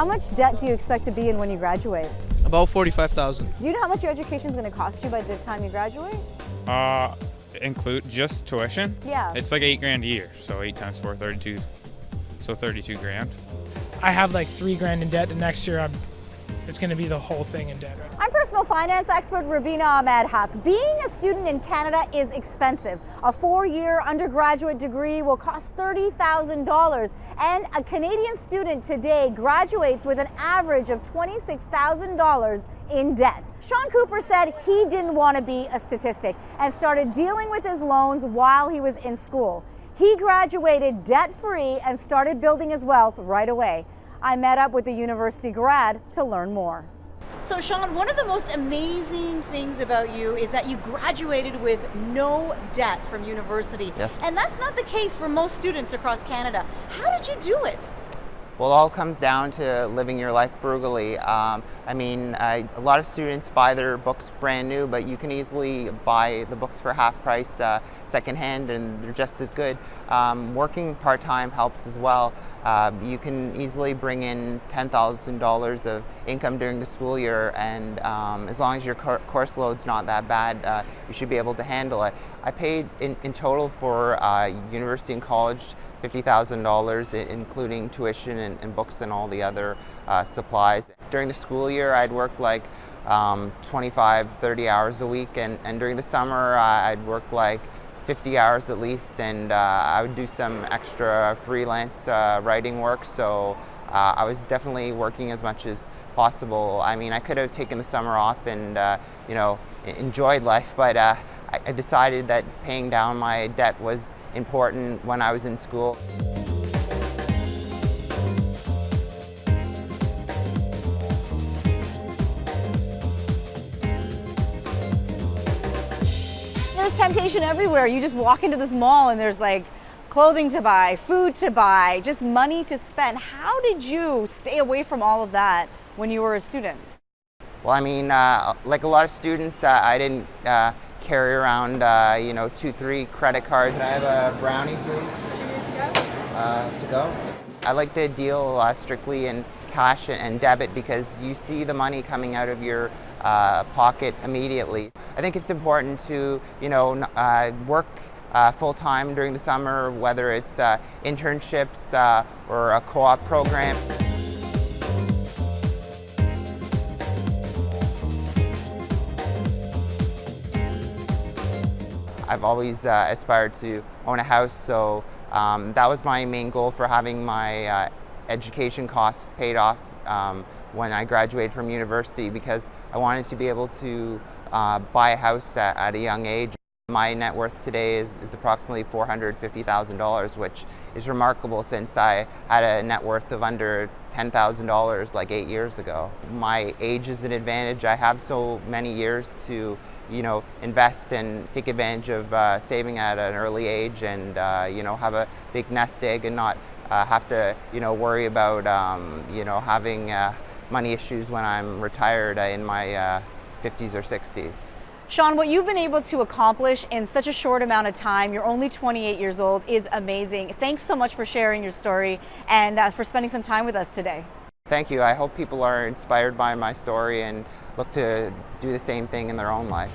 How much debt do you expect to be in when you graduate? About 45,000. Do you know how much your education is going to cost you by the time you graduate? Include just tuition? Yeah. It's like $8,000 a year, so 8 times 4, 32. So 32 grand. I have like $3,000 in debt, and next year it's going to be the whole thing in debt. I'm personal finance expert Rubina Ahmed Haq. Being a student in Canada is expensive. A 4-year undergraduate degree will cost $30,000, and a Canadian student today graduates with an average of $26,000 in debt. Sean Cooper said he didn't want to be a statistic and started dealing with his loans while he was in school. He graduated debt-free and started building his wealth right away. I met up with the university grad to learn more. So Sean, one of the most amazing things about you is that you graduated with no debt from university. Yes. And that's not the case for most students across Canada. How did you do it? Well, it all comes down to living your life frugally. A lot of students buy their books brand new, but you can easily buy the books for half price secondhand, and they're just as good. Working part-time helps as well. You can easily bring in $10,000 of income during the school year, and as long as your course load's not that bad, you should be able to handle it. I paid in total for university and college $50,000, including tuition and books and all the other supplies. During the school year, I'd work like 25, 30 hours a week, and during the summer, I'd work like 50 hours at least, and I would do some extra freelance writing work, so I was definitely working as much as possible. I mean, I could have taken the summer off and enjoyed life, but I decided that paying down my debt was important when I was in school. There's temptation everywhere. You just walk into this mall and there's like clothing to buy, food to buy, just money to spend. How did you stay away from all of that when you were a student? Well, I mean, like a lot of students, I didn't carry around, 2, 3 credit cards. Can I have a brownie, please? To go? I like to deal strictly in cash and debit because you see the money coming out of your pocket immediately. I think it's important to, work full-time during the summer, whether it's internships or a co-op program. I've always aspired to own a house, so that was my main goal for having my education costs paid off when I graduated from university, because I wanted to be able to buy a house at a young age. My net worth today is approximately $450,000, which is remarkable since I had a net worth of under $10,000 like 8 years ago. My age is an advantage. I have so many years to invest and take advantage of saving at an early age, and have a big nest egg and not have to worry about having money issues when I'm retired in my 50s or 60s. Sean, what you've been able to accomplish in such a short amount of time, you're only 28 years old, is amazing. Thanks so much for sharing your story and for spending some time with us today. Thank you. I hope people are inspired by my story and look to do the same thing in their own life.